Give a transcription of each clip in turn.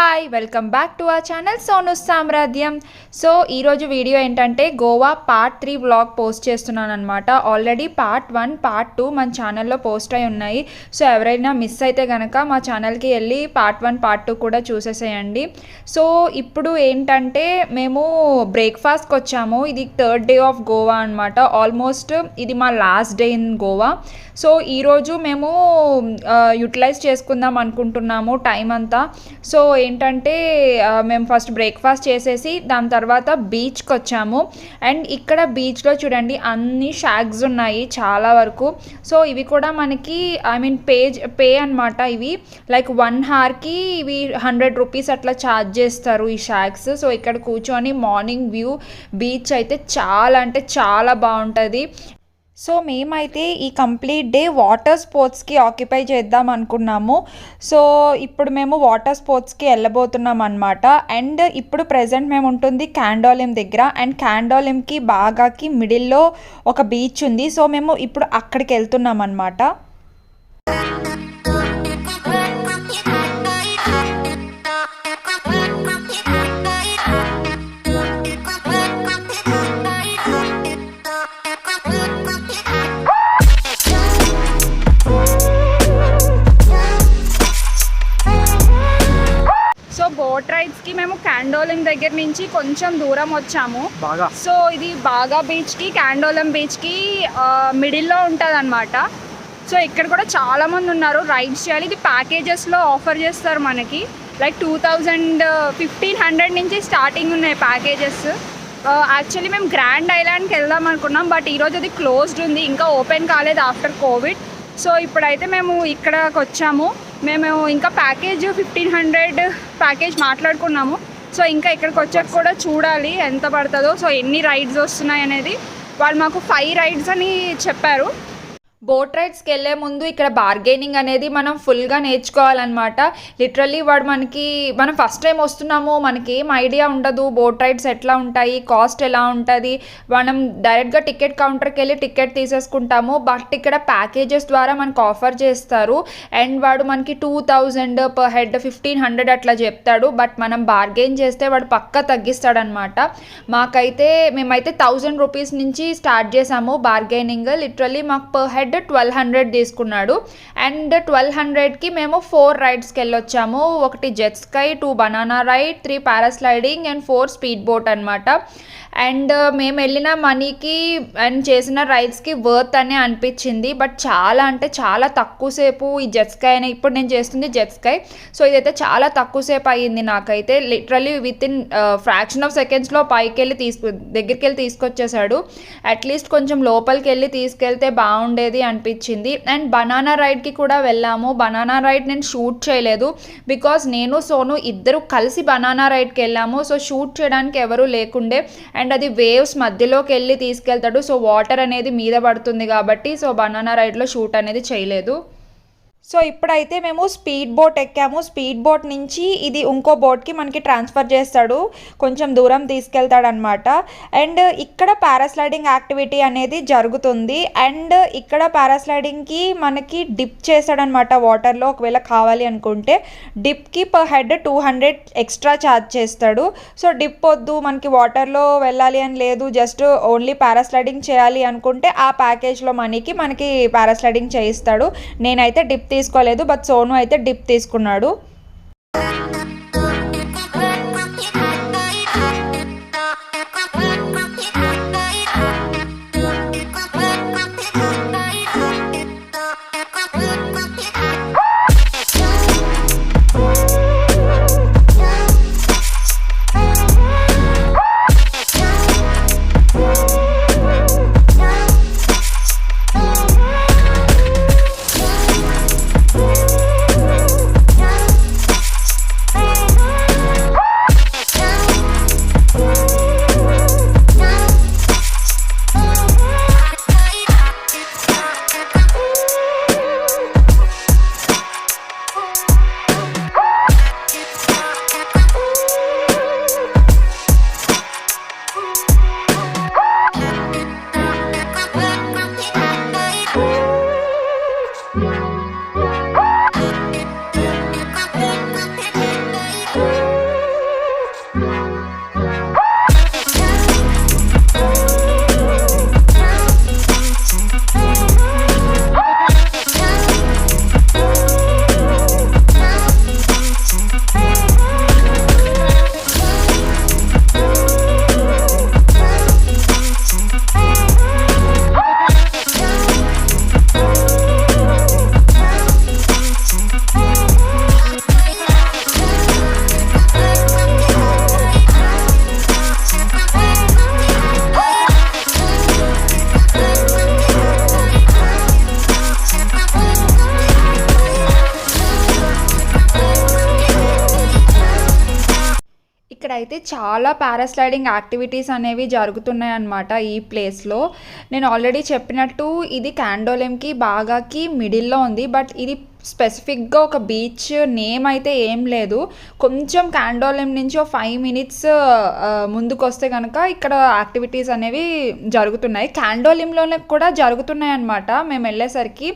Hi welcome back to our channel Sonu సామ్రాజ్యం. So ఈరోజు video ఏంటంటే గోవా పార్ట్ 3 వ్లాగ్ పోస్ట్ చేస్తున్నాను అనమాట. ఆల్రెడీ పార్ట్ 1 పార్ట్ 2 మన ఛానల్లో పోస్ట్ అయి ఉన్నాయి. సో ఎవరైనా మిస్ అయితే కనుక మా ఛానల్కి వెళ్ళి పార్ట్ 1 పార్ట్ 2 కూడా చూసేసేయండి. సో ఇప్పుడు ఏంటంటే మేము బ్రేక్ఫాస్ట్కి వచ్చాము. ఇది 3rd డే ఆఫ్ గోవా అనమాట. ఆల్మోస్ట్ ఇది మా last day in Goa. So ఈరోజు మేము యూటిలైజ్ చేసుకుందాం అనుకుంటున్నాము టైం అంతా. సో ఏంటంటే మేము ఫస్ట్ బ్రేక్ఫాస్ట్ చేసేసి దాని తర్వాత బీచ్కి వచ్చాము. అండ్ ఇక్కడ బీచ్లో చూడండి అన్ని షాగ్స్ ఉన్నాయి చాలా వరకు. సో ఇవి కూడా మనకి పే అనమాట. ఇవి లైక్ 1 hourకి ఇవి 100 రూపీస్ అట్లా ఛార్జ్ చేస్తారు ఈ షాగ్స్. సో ఇక్కడ కూర్చొని మార్నింగ్ వ్యూ బీచ్ అయితే చాలా అంటే చాలా బాగుంటుంది. సో మేమైతే ఈ కంప్లీట్ డే వాటర్ స్పోర్ట్స్కి ఆక్యుపై చేద్దాం అనుకున్నాము. సో ఇప్పుడు మేము వాటర్ స్పోర్ట్స్కి వెళ్ళబోతున్నాం అనమాట. అండ్ ఇప్పుడు ప్రజెంట్ మేము ఉంటుంది క్యాండోలిమ్ దగ్గర. అండ్ క్యాండోలిమ్కి బాగాకి మిడిల్లో ఒక బీచ్ ఉంది. సో మేము ఇప్పుడు అక్కడికి వెళ్తున్నాం అనమాట. బోట్ రైడ్స్కి మేము క్యాండోలిమ్ దగ్గర నుంచి కొంచెం దూరం వచ్చాము. సో ఇది బాగా బీచ్కి క్యాండోలిమ్ బీచ్కి మిడిల్లో ఉంటుంది అనమాట. సో ఇక్కడ కూడా చాలామంది ఉన్నారు రైడ్స్ చేయాలి. ఇది ప్యాకేజెస్లో ఆఫర్ చేస్తారు మనకి. లైక్ 1500 నుంచి స్టార్టింగ్ ఉన్నాయి ప్యాకేజెస్. యాక్చువల్లీ మేము గ్రాండ్ ఐలాండ్కి వెళ్దాం అనుకున్నాం, బట్ ఈరోజు అది క్లోజ్డ్ ఉంది, ఇంకా ఓపెన్ కాలేదు ఆఫ్టర్ కోవిడ్. సో ఇప్పుడైతే మేము ఇక్కడికి వచ్చాము. మేము ఇంకా ప్యాకేజ్ 1500 ప్యాకేజ్ మాట్లాడుకున్నాము. సో ఇంకా ఇక్కడికి వచ్చాక కూడా చూడాలి ఎంత పడుతుందో. సో ఎన్ని రైడ్స్ వస్తున్నాయి అనేది వాళ్ళు మాకు 5 రైడ్స్ అని చెప్పారు. బోట్ రైడ్స్కి వెళ్ళే ముందు ఇక్కడ బార్గెనింగ్ అనేది మనం ఫుల్గా నేర్చుకోవాలన్నమాట. లిటరల్లీ మనం ఫస్ట్ టైం వస్తున్నాము, మనకి ఏం ఐడియా ఉండదు బోట్ రైడ్స్ ఎట్లా ఉంటాయి, కాస్ట్ ఎలా ఉంటుంది. మనం డైరెక్ట్గా టికెట్ కౌంటర్కి వెళ్ళి టికెట్ తీసేసుకుంటాము. బట్ ఇక్కడ ప్యాకేజెస్ ద్వారా మనకు ఆఫర్ చేస్తారు. అండ్ వాడు మనకి 2000 per head 1500 అట్లా చెప్తాడు. బట్ మనం బార్గెన్ చేస్తే వాడు పక్కా తగ్గిస్తాడనమాట. మేమైతే 1000 రూపీస్ నుంచి స్టార్ట్ చేసాము బార్గెనింగ్. లిటరల్లీ మాకు per head 1200 తీసుకున్నాడు. అండ్ 1200కి మేము 4 రైడ్స్కి వెళ్ళొచ్చాము. ఒకటి jet ski, 2 banana ride, 3 parasailing and 4 speed boat అనమాట. అండ్ మేము వెళ్ళిన మనీకి అండ్ చేసిన రైడ్స్కి వర్త్ అనే అనిపించింది. బట్ చాలా అంటే చాలా తక్కువసేపు ఈ జెట్స్కై అనే ఇప్పుడు నేను చేస్తుంది జెట్స్కై. సో ఇదైతే చాలా తక్కువసేపు అయ్యింది నాకైతే. Literally with in fraction of సెకండ్స్లో దగ్గరికి వెళ్ళి తీసుకొచ్చేసాడు. అట్లీస్ట్ కొంచెం లోపలికి వెళ్ళి తీసుకెళ్తే బాగుండేది అనిపించింది. అండ్ బనానా రైడ్కి కూడా వెళ్ళాము. బనానా రైడ్ నేను షూట్ చేయలేదు, బికాజ్ నేను సోను ఇద్దరు కలిసి బనానా రైడ్కి వెళ్ళాము. సో షూట్ చేయడానికి ఎవరు లేకుండే. అండ్ అది వేవ్స్ మధ్యలోకి వెళ్ళి తీసుకెళ్తాడు. సో వాటర్ అనేది మీద పడుతుంది కాబట్టి సో బనానా రైడ్లో షూట్ అనేది చేయలేదు. సో ఇప్పుడైతే మేము స్పీడ్ బోట్ ఎక్కాము. స్పీడ్ బోట్ నుంచి ఇది ఇంకో బోట్కి మనకి ట్రాన్స్ఫర్ చేస్తాడు, కొంచెం దూరం తీసుకెళ్తాడనమాట. అండ్ ఇక్కడ పారాస్లైడింగ్ యాక్టివిటీ అనేది జరుగుతుంది. అండ్ ఇక్కడ పారాస్లైడింగ్కి మనకి డిప్ చేస్తాడనమాట వాటర్లో. ఒకవేళ కావాలి అనుకుంటే డిప్కి per head 200 ఎక్స్ట్రా ఛార్జ్ చేస్తాడు. సో డిప్ వద్దు, మనకి వాటర్లో వెళ్ళాలి అని లేదు, జస్ట్ ఓన్లీ పారాస్లైడింగ్ చేయాలి అనుకుంటే ఆ ప్యాకేజ్లో మనకి పారాస్లైడింగ్ చేయిస్తాడు. నేనైతే డిప్ తీసుకోలేదు, బట్ సోను అయితే డిప్ తీసుకున్నాడు. అయితే చాలా పారాస్లైడింగ్ యాక్టివిటీస్ అనేవి జరుగుతున్నాయి అన్నమాట ఈ ప్లేస్లో. నేను ఆల్రెడీ చెప్పినట్టు ఇది క్యాండోలింకి బాగాకి మిడిల్లో ఉంది. బట్ ఇది స్పెసిఫిక్గా ఒక బీచ్ నేమ్ అయితే ఏం లేదు. కొంచెం క్యాండోలిం నుంచి ఒక 5 minutes ముందుకు వస్తే కనుక ఇక్కడ యాక్టివిటీస్ అనేవి జరుగుతున్నాయి. క్యాండోలింలోనే కూడా జరుగుతున్నాయి అన్నమాట మేము వెళ్ళేసరికి.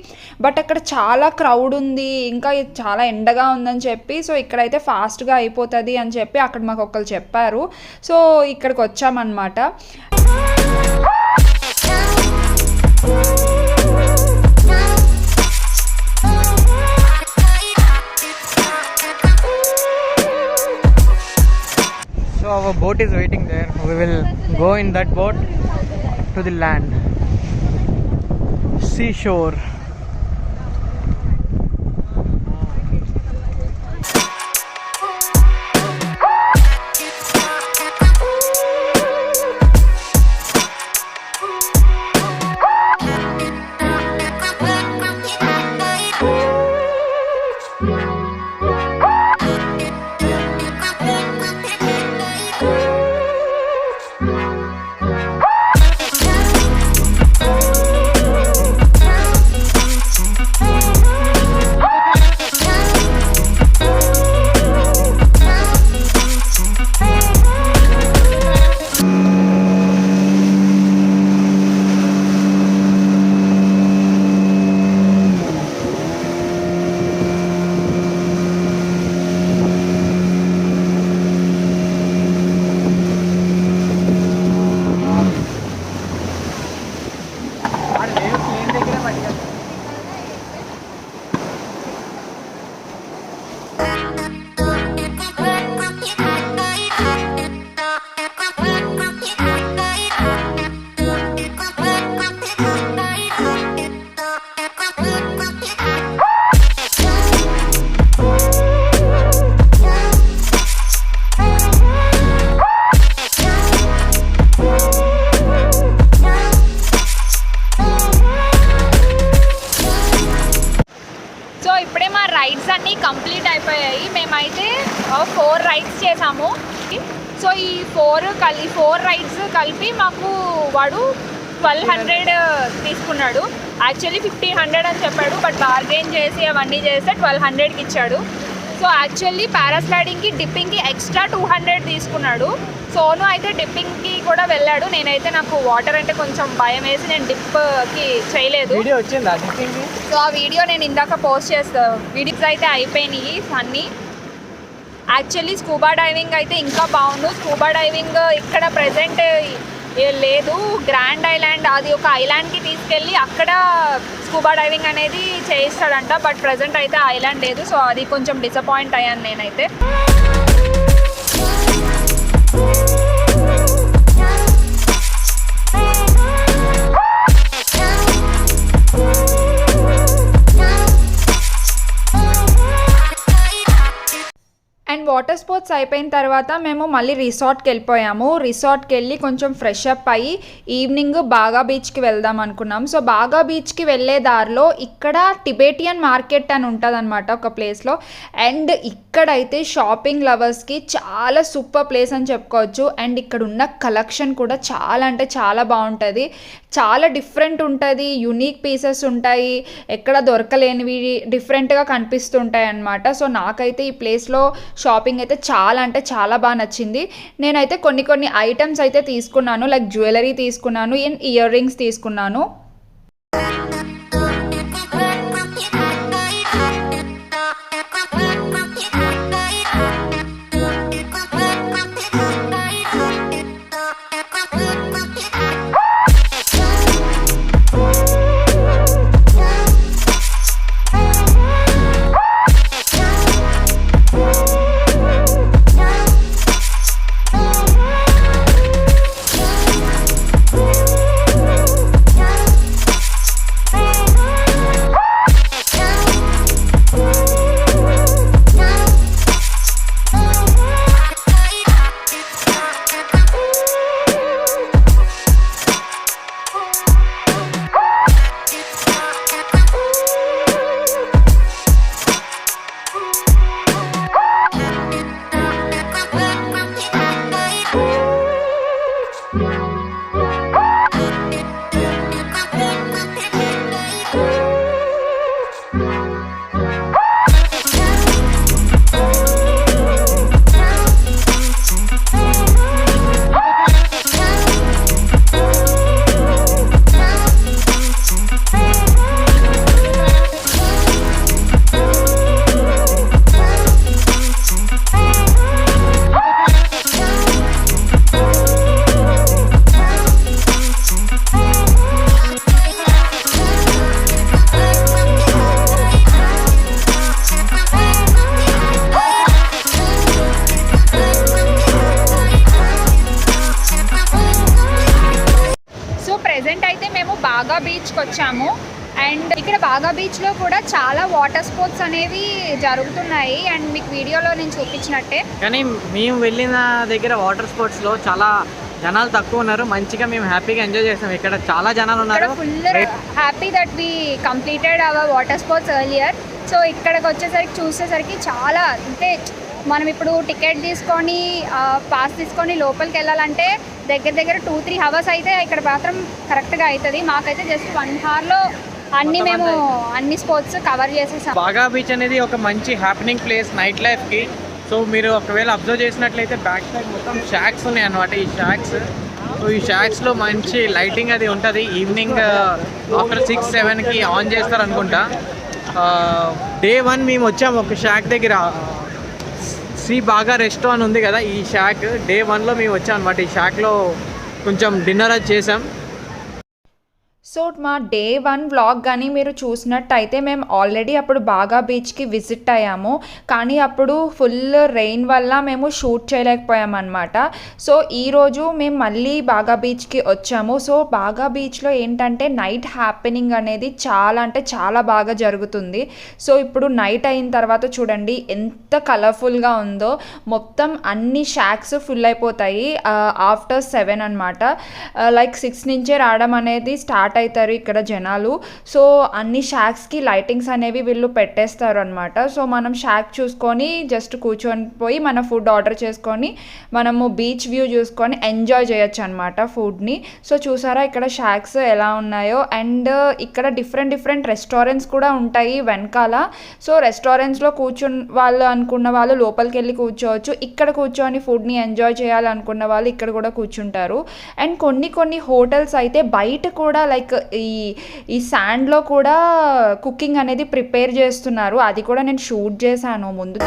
బట్ అక్కడ చాలా క్రౌడ్ ఉంది, ఇంకా చాలా ఎండగా ఉందని చెప్పి సో ఇక్కడైతే ఫాస్ట్గా అయిపోతుంది అని చెప్పి అక్కడ మాకు ఒకరు చెప్పారు. సో ఇక్కడికి వచ్చామన్నమాట. So our boat is waiting there. We will go in that boat to the land, seashore. Rides అన్నీ కంప్లీట్ అయిపోయాయి. మేమైతే 4 రైడ్స్ చేసాము. సో ఈ 4 రైడ్స్ కలిపి మాకు వాడు 1200 తీసుకున్నాడు. యాక్చువల్లీ 1500 అని చెప్పాడు, బట్ బార్గెన్ చేసి అవన్నీ చేస్తే 1200కి ఇచ్చాడు. సో యాక్చువల్లీ పారాస్లైడింగ్కి డిప్పింగ్కి ఎక్స్ట్రా 200 తీసుకున్నాడు. సోను అయితే డిప్పింగ్కి కూడా వెళ్ళాడు. నేనైతే నాకు వాటర్ అంటే కొంచెం భయం వేసి నేను డిప్కి చేయలేదు. సో ఆ వీడియో నేను ఇందాక పోస్ట్ చేస్తాను. వీడియోస్ అయితే అయిపోయినాయి అన్నీ. యాక్చువల్లీ స్కూబా డైవింగ్ అయితే ఇంకా బాగుండు. స్కూబా డైవింగ్ ఇక్కడ ప్రెజెంట్ లేదు. గ్రాండ్ ఐలాండ్ అది ఒక ఐలాండ్కి తీసుకెళ్ళి అక్కడ స్కూబా డైవింగ్ అనేది చేయిస్తాడంట. బట్ ప్రెజెంట్ అయితే ఐలాండ్ లేదు. సో అది కొంచెం డిసప్పాయింట్ అయ్యాను నేనైతే. అండ్ వాటర్ స్పోర్ట్స్ అయిపోయిన తర్వాత మేము మళ్ళీ రిసార్ట్కి వెళ్ళిపోయాము. రిసార్ట్కి వెళ్ళి కొంచెం ఫ్రెష్ అప్ అయ్యి ఈవినింగ్ బాగా బీచ్కి వెళ్దాం అనుకున్నాం. సో బాగా బీచ్కి వెళ్ళే దారిలో ఇక్కడ టిబెటియన్ మార్కెట్ అని ఉంటుంది అనమాట ఒక ప్లేస్లో. అండ్ ఇక్కడైతే షాపింగ్ లవర్స్కి చాలా సూపర్ ప్లేస్ అని చెప్పుకోవచ్చు. అండ్ ఇక్కడ ఉన్న కలెక్షన్ కూడా చాలా అంటే చాలా బాగుంటుంది. చాలా డిఫరెంట్ ఉంటుంది. యునిక్ పీసెస్ ఉంటాయి, ఎక్కడ దొరకలేనివి డిఫరెంట్గా కనిపిస్తుంటాయి అన్నమాట. సో నాకైతే ఈ ప్లేస్లో షాపింగ్ అయితే చాలా అంటే చాలా బాగా నచ్చింది. నేనైతే కొన్ని ఐటమ్స్ అయితే తీసుకున్నాను. లైక్ జ్యువెలరీ తీసుకున్నాను, అండ్ ఇయర్ రింగ్స్ తీసుకున్నాను. బాగా బీచ్లో కూడా చాలా వాటర్ స్పోర్ట్స్ అనేవి జరుగుతున్నాయి అండ్ మీకు వీడియోలో నేను చూపించినట్టే. కానీ మేము వెళ్ళిన దగ్గర వాటర్ స్పోర్ట్స్లో చాలా జనాలు తక్కువ ఉన్నారు. మంచిగా మేము హ్యాపీగా ఎంజాయ్ చేసాం. ఇక్కడ చాలా జనాలు ఉన్నారు. Full happy that we completed our water sports earlier. So ఇక్కడికి వచ్చేసరికి చూసేసరికి చాలా అంటే మనం ఇప్పుడు టికెట్ తీసుకొని పాస్ తీసుకొని లోపలికి వెళ్ళాలంటే దగ్గర దగ్గర 2-3 hours అయితే ఇక్కడ మాత్రం కరెక్ట్గా అవుతుంది. మాకైతే జస్ట్ 1 hourలో మేము అన్ని స్పోర్ట్స్ కవర్ చేసేసాం. బాగా బీచ్ అనేది ఒక మంచి హ్యాపెనింగ్ ప్లేస్ నైట్ లైఫ్కి. సో మీరు ఒకవేళ అబ్జర్వ్ చేసినట్లయితే బ్యాక్ సైడ్ మొత్తం షాక్స్ ఉన్నాయి అన్నమాట. ఈ షాక్స్, సో ఈ షాక్స్లో మంచి లైటింగ్ అది ఉంటుంది. ఈవినింగ్ ఆఫ్టర్ 6-7కి ఆన్ చేస్తారు అనుకుంటా. Day 1 మేము వచ్చాము ఒక షాక్ దగ్గర. శ్రీ బాగా రెస్టారెంట్ ఉంది కదా, ఈ షాక్ Day 1లో మేము వచ్చాం అనమాట. ఈ షాక్లో కొంచెం డిన్నర్ అది చేసాం. సో మా Day 1 వ్లాగ్ కానీ మీరు చూసినట్టయితే మేము ఆల్రెడీ అప్పుడు బాగా బీచ్కి విజిట్ అయ్యాము. కానీ అప్పుడు ఫుల్ రెయిన్ వల్ల మేము షూట్ చేయలేకపోయామన్నమాట. సో ఈరోజు మేము మళ్ళీ బాగా బీచ్కి వచ్చాము. సో బాగా బీచ్లో ఏంటంటే నైట్ హ్యాపెనింగ్ అనేది చాలా అంటే చాలా బాగా జరుగుతుంది. సో ఇప్పుడు నైట్ అయిన తర్వాత చూడండి ఎంత కలర్ఫుల్గా ఉందో. మొత్తం అన్ని షాక్స్ ఫుల్ అయిపోతాయి ఆఫ్టర్ 7 అనమాట. లైక్ 6 నుంచే రావడం అనేది స్టార్ట్ అవుతారు ఇక్కడ జనాలు. సో అన్ని షాక్స్కి లైటింగ్స్ అనేవి వీళ్ళు పెట్టేస్తారు అనమాట. సో మనం షాక్ చూసుకొని జస్ట్ కూర్చొని పోయి మన ఫుడ్ ఆర్డర్ చేసుకొని మనము బీచ్ వ్యూ చూసుకొని ఎంజాయ్ చేయొచ్చు అనమాట ఫుడ్ని. సో చూసారా ఇక్కడ షాక్స్ ఎలా ఉన్నాయో. అండ్ ఇక్కడ డిఫరెంట్ రెస్టారెంట్స్ కూడా ఉంటాయి వెనకాల. సో రెస్టారెంట్స్లో అనుకున్న వాళ్ళు లోపలికి వెళ్ళి కూర్చోవచ్చు. ఇక్కడ కూర్చొని ఫుడ్ని ఎంజాయ్ చేయాలనుకున్న వాళ్ళు ఇక్కడ కూడా కూర్చుంటారు. అండ్ కొన్ని హోటల్స్ అయితే బయట కూడా లైక్ ఈ శాండ్లో కూడా కుకింగ్ అనేది ప్రిపేర్ చేస్తున్నారు. అది కూడా నేను షూట్ చేశాను ముందు.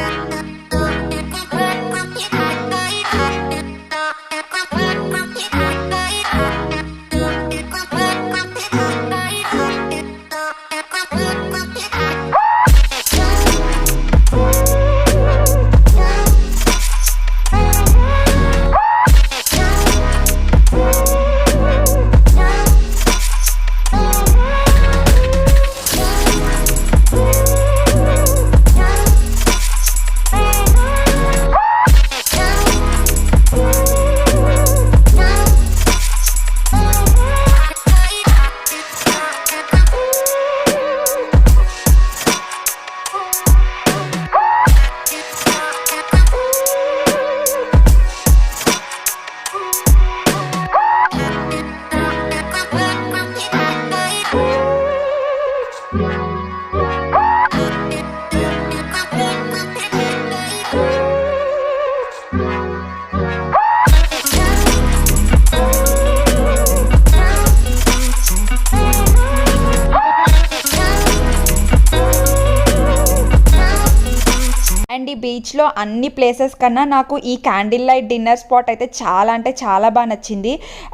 అండ్ ఈ బీచ్లో అన్ని ప్లేసెస్ కన్నా నాకు ఈ క్యాండిల్ లైట్ డిన్నర్ స్పాట్ అయితే చాలా అంటే చాలా బాగా నచ్చింది.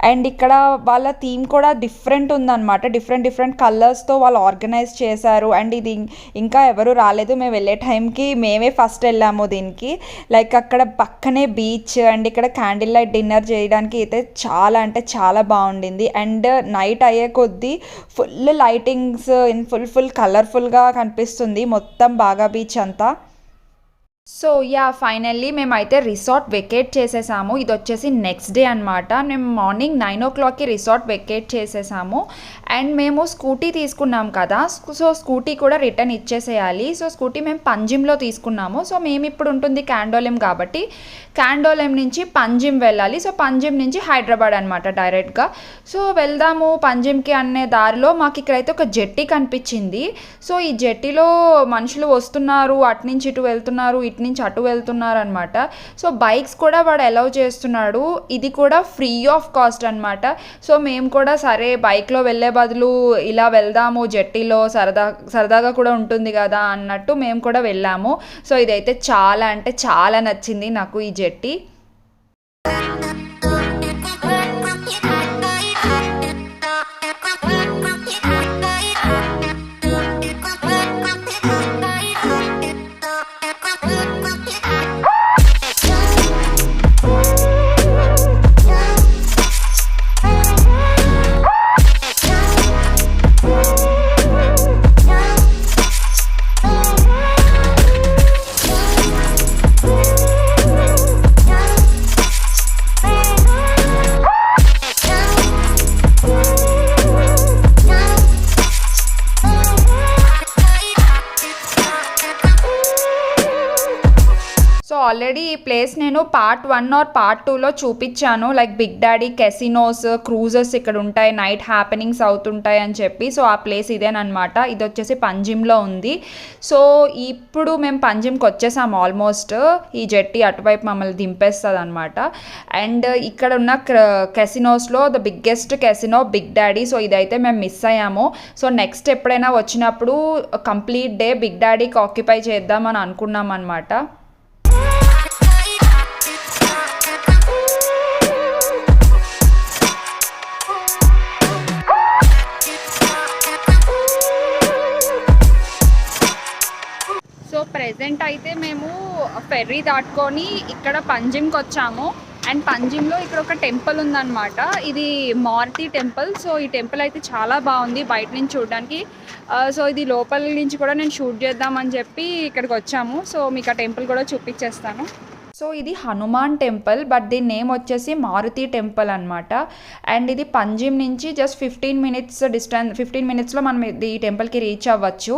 అండ్ ఇక్కడ వాళ్ళ థీమ్ కూడా డిఫరెంట్ ఉందన్నమాట. డిఫరెంట్ కలర్స్తో వాళ్ళు ఆర్గనైజ్ చేశారు. అండ్ ఇది ఇంకా ఎవరు రాలేదు, మేము వెళ్ళే టైంకి మేమే ఫస్ట్ వెళ్ళాము దీనికి. లైక్ అక్కడ పక్కనే బీచ్ అండ్ ఇక్కడ క్యాండిల్ లైట్ డిన్నర్ చేయడానికి అయితే చాలా అంటే చాలా బాగుండింది. అండ్ నైట్ అయ్యే కొద్దీ ఫుల్ లైటింగ్స్ ఫుల్ కలర్ఫుల్గా కనిపిస్తుంది మొత్తం బాగా బీచ్ అంతా. సో ఫైనల్లీ మేమైతే రిసార్ట్ వెకేట్ చేసేసాము. ఇది వచ్చేసి నెక్స్ట్ డే అనమాట. మేము మార్నింగ్ 9 o'clockకి రిసార్ట్ వెకేట్ చేసేసాము. అండ్ మేము స్కూటీ తీసుకున్నాం కదా, సో స్కూటీ కూడా రిటర్న్ ఇచ్చేసేయాలి. సో స్కూటీ మేము పంజిమ్లో తీసుకున్నాము. సో మేము ఇప్పుడు ఉంటుంది క్యాండోలెం కాబట్టి క్యాండోలెం నుంచి పంజిమ్ వెళ్ళాలి. సో పంజిమ్ నుంచి హైదరాబాద్ అనమాట డైరెక్ట్గా. సో వెళ్దాము పంజిమ్కి అనే దారిలో మాకు ఇక్కడైతే ఒక జెట్టి కనిపించింది. సో ఈ జెట్టీలో మనుషులు వస్తున్నారు, అటు నుంచి ఇటు వెళ్తున్నారు, ఇటు నుంచి అటు వెళ్తున్నారు అనమాట. సో బైక్స్ కూడా వాడు అలౌ చేస్తున్నాడు. ఇది కూడా ఫ్రీ ఆఫ్ కాస్ట్ అనమాట. సో మేము కూడా సరే బైక్లో వెళ్ళే బదులు ఇలా వెళ్దాము జెట్టీలో, సరదాగా కూడా ఉంటుంది కదా అన్నట్టు మేము కూడా వెళ్ళాము. సో ఇదైతే చాలా అంటే చాలా నచ్చింది నాకు ఈ జెట్టి. ఆల్రెడీ ఈ ప్లేస్ నేను పార్ట్ 1 ఆర్ పార్ట్ 2లో చూపించాను, like Big Daddy casinos cruises ఇక్కడ ఉంటాయి, నైట్ హ్యాపెనింగ్స్ అవుతుంటాయి అని చెప్పి. సో ఆ ప్లేస్ ఇదేనమాట. ఇది వచ్చేసి పంజిమ్లో ఉంది. సో ఇప్పుడు మేము పంజిమ్కి వచ్చేసాము ఆల్మోస్ట్. ఈ జెట్టి అటువైపు మమ్మల్ని దింపేస్తుంది అనమాట. అండ్ ఇక్కడ ఉన్న కెసినోస్లో the biggest casino big daddy. So ఇదైతే మేము మిస్ అయ్యాము. సో నెక్స్ట్ ఎప్పుడైనా వచ్చినప్పుడు కంప్లీట్ డే బిగ్ డాడీకి ఆక్యుపై చేద్దామని అనుకున్నాం అనమాట. సో ప్రెజెంట్ అయితే మేము ఫెర్రీ దాటుకొని ఇక్కడ పంజిమ్కి వచ్చాము. అండ్ పంజిమ్లో ఇక్కడ ఒక టెంపుల్ ఉందన్నమాట. ఇది మారుతి టెంపుల్. సో ఈ టెంపుల్ అయితే చాలా బాగుంది బయట నుంచి చూడడానికి. సో ఇది లోపల నుంచి కూడా నేను షూట్ చేద్దామని చెప్పి ఇక్కడికి వచ్చాము. సో మీకు ఆ టెంపుల్ కూడా చూపించేస్తాను. సో ఇది హనుమాన్ టెంపుల్, బట్ దీని నేమ్ వచ్చేసి మారుతి టెంపుల్ అనమాట. అండ్ ఇది పంజిమ్ నుంచి జస్ట్ 15 మినిట్స్లో మనం ఈ టెంపుల్కి రీచ్ అవ్వచ్చు.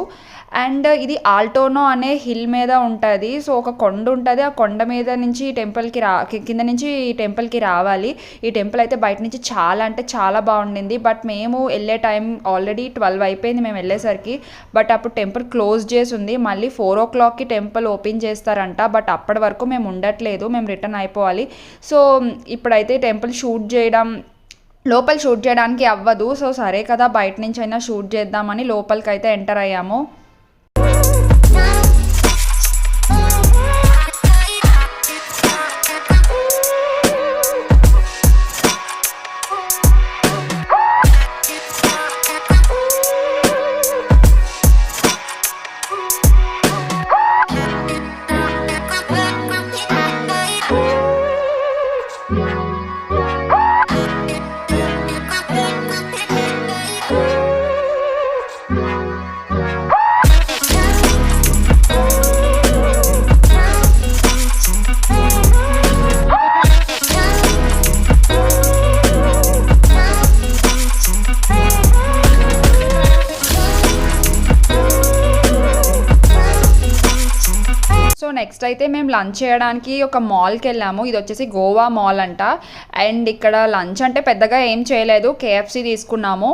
అండ్ ఇది ఆల్టోనో అనే హిల్ మీద ఉంటుంది. సో ఒక కొండ ఉంటుంది, ఆ కొండ మీద నుంచి ఈ టెంపుల్కి కింద నుంచి ఈ టెంపుల్కి రావాలి. ఈ టెంపుల్ అయితే బయట నుంచి చాలా అంటే చాలా బాగుండింది. బట్ మేము వెళ్ళే టైం ఆల్రెడీ 12 అయిపోయింది మేము వెళ్ళేసరికి. బట్ అప్పుడు టెంపుల్ క్లోజ్ చేసి ఉంది. మళ్ళీ 4 o'clockకి టెంపుల్ ఓపెన్ చేస్తారంట. బట్ అప్పటి వరకు మేము ఉండట్లేదు, మేము రిటర్న్ అయిపోవాలి. సో ఇప్పుడైతే టెంపుల్ లోపల షూట్ చేయడానికి అవ్వదు. సో సరే కదా బయట నుంచి అయినా షూట్ చేద్దామని లోపలికి అయితే ఎంటర్ అయ్యాము. నెక్స్ట్ అయితే మేము లంచ్ చేయడానికి ఒక మాల్కి వెళ్ళాము. ఇది వచ్చేసి గోవా మాల్ అంట. అండ్ ఇక్కడ లంచ్ అంటే పెద్దగా ఏం చేయలేదు, కేఎఫ్సి తీసుకున్నాము.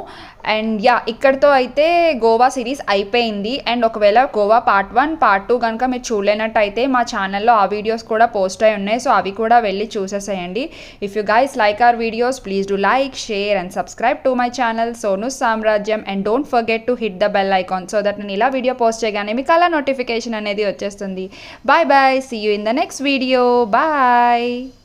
అండ్ ఇక్కడితో అయితే గోవా సిరీస్ అయిపోయింది. అండ్ ఒకవేళ గోవా పార్ట్ 1 పార్ట్ 2 కనుక మీరు చూడలేనట్టయితే మా ఛానల్లో ఆ వీడియోస్ కూడా పోస్ట్ అయి ఉన్నాయి. సో అవి కూడా వెళ్ళి చూసేసేయండి. If you guys like our videos please do like, share and subscribe to my channel Sonu Samrajyam. And don't forget to hit the bell icon so that నేను ఇలా వీడియో పోస్ట్ చేయగానే మీకు అలా నోటిఫికేషన్ అనేది వచ్చేస్తుంది. Bye bye. See you in the next video. Bye.